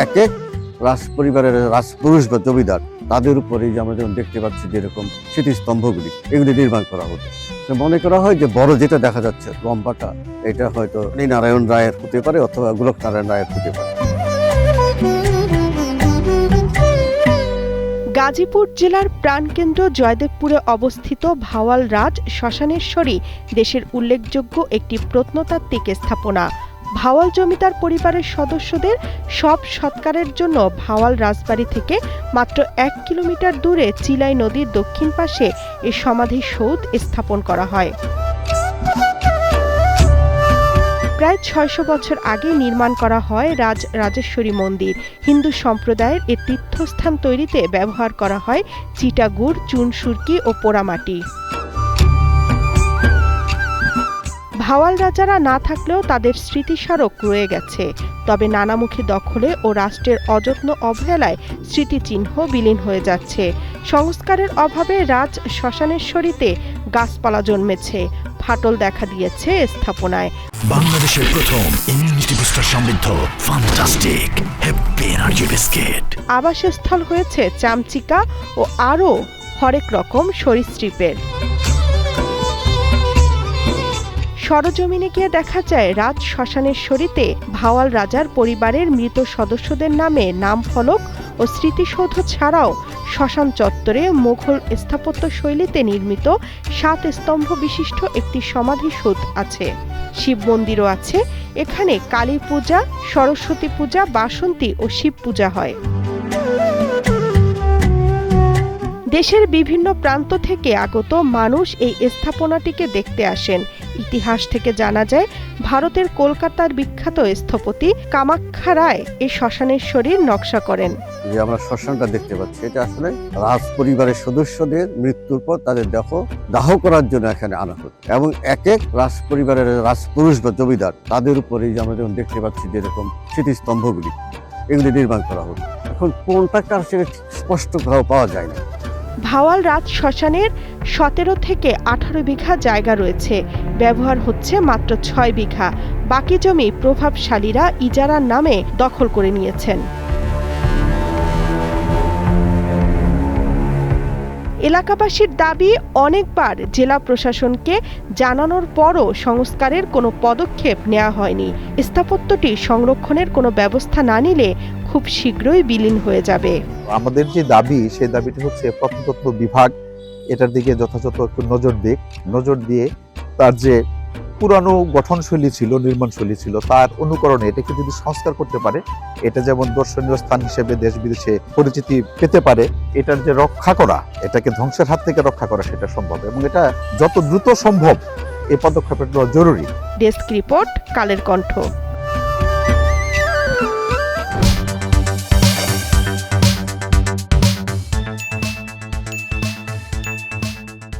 এক এক রাজ পরিবারের রাজপুরুষ বা জমিদার তাদের উপরে যে আমরা যেমন দেখতে পাচ্ছি যেরকম স্মৃতিস্তম্ভগুলি এগুলি নির্মাণ করা হতো। মনে করা হয় যে বড় যেটা দেখা যাচ্ছে লম্বাটা, এটা হয়তো নারায়ণ রায়ের হতে পারে অথবা গোলক নারায়ণ রায়ের হতে পারে। গাজীপুর জেলার প্রাণকেন্দ্র জয়দেবপুরে অবস্থিত ভাওয়াল রাজ শ্মশানেশ্বরী দেশের উল্লেখযোগ্য একটি প্রত্নতাত্ত্বিক স্থাপনা। ভাওয়াল জমিদার পরিবারের সদস্যদের সব সৎকারের জন্য ভাওয়াল রাজবাড়ি থেকে মাত্র 1 কিলোমিটার দূরে চিলাই নদীর দক্ষিণ পাশে এ সমাধিসৌধ স্থাপন করা হয়। প্রায় 600 বছর আগে নির্মাণ করা হয় রাজেশ্বরী মন্দির। হিন্দু সম্প্রদায়ের এ তীর্থস্থান তৈরিতে ব্যবহার করা হয় চিটাগুড়, চুন সুরকি ও পোড়ামাটি। ভাওয়াল রাজারা না থাকলেও তাদের স্মৃতিস্মারক রয়ে গেছে, তবে নানামুখী দখলে ও রাষ্ট্রের অযত্ন অবহেলায় স্মৃতিচিহ্ন বিলীন হয়ে যাচ্ছে। সংস্কারের অভাবে রাজ শ্মশানেশ্বরীতে গাছপালা জন্মেছে, ফাটল দেখা দিয়েছে স্থাপনায়। বাংলাদেশের প্রথম ইমিউনিটি বুস্টার সমৃদ্ধ ফ্যান্টাস্টিক হ্যাপি এনার্জি বিস্কিট। আবাসস্থল হয়েছে চামচিকা ও আরও হরেক রকম সরীসৃপের। সরজমিনে গিয়ে দেখা যায় রাজ শ্মশানেশ্বরীতে ভাওয়াল রাজার পরিবারের মৃত সদস্যদের নামে নাম ফলক ও স্মৃতিসৌধ ছাড়াও শ্মশান চত্বরে মুঘল স্থাপত্য শৈলীতে নির্মিত 7 স্তম্ভ বিশিষ্ট একটি সমাধিসৌধ আছে। শিব মন্দিরও আছে। এখানে কালী পূজা, সরস্বতী পূজা, বাসন্তী ও শিব পূজা হয়। দেশের বিভিন্ন প্রান্ত থেকে আগত মানুষ এই স্থাপনাটিকে দেখতে আসেন। ইতিহাস থেকে জানা যায়, ভারতের কলকাতার বিখ্যাত স্থপতি কামাখ্যা রায় এই শ্মশানেশ্বরীর নকশা করেন। যে আমরা শ্মশানটা দেখতে পাচ্ছি, এটা আসলে রাজ পরিবারের সদস্যদের মৃত্যুর পর তাদের দাহ করার জন্য এখানে আনা হতো এবং এক এক রাজ পরিবারের রাজপুরুষ বা জমিদার তাদের উপরে যে আমরা যেমন দেখতে পাচ্ছি যেরকম স্মৃতিস্তম্ভগুলি এগুলি নির্মাণ করা হতো। এখন কোনটা কার সেটা স্পষ্ট পাওয়া যায় না। ভাওয়াল রাজ শ্মশানের 17 থেকে 18 বিঘা জায়গা রয়েছে, ব্যবহার হচ্ছে মাত্র 6 বিঘা। বাকি জমি প্রভাবশালীরা ইজারার নামে দখল করে নিয়েছেন। এলাকাবাসীর দাবি, অনেকবার জেলা প্রশাসনকে জানানোর পরও সংস্কারের কোনো পদক্ষেপ নেওয়া হয়নি। স্থাপত্যটি সংরক্ষণের কোনো ব্যবস্থা না নিলে খুব শীঘ্রই বিলীন হয়ে যাবে। আমাদের যে দাবি, সেই দাবিটি হচ্ছে প্রত্নতত্ত্ব বিভাগ এটার দিকে যথাযথ একটু নজর দিয়ে তার যে পুরানো গঠনশৈলী ছিল, নির্মাণশৈলী ছিল, তার অনুকরণে এটাকে যদি সংস্কার করতে পারে, এটা যেমন দর্শনীয় স্থান হিসেবে দেশ বিদেশে পরিচিতি পেতে পারে, এটার যে রক্ষা করা, এটাকে ধ্বংসের হাত থেকে রক্ষা করা সেটা সম্ভব এবং এটা যত দ্রুত সম্ভব এই পদক্ষেপটা জরুরি। Desk report, Kaler Kantho.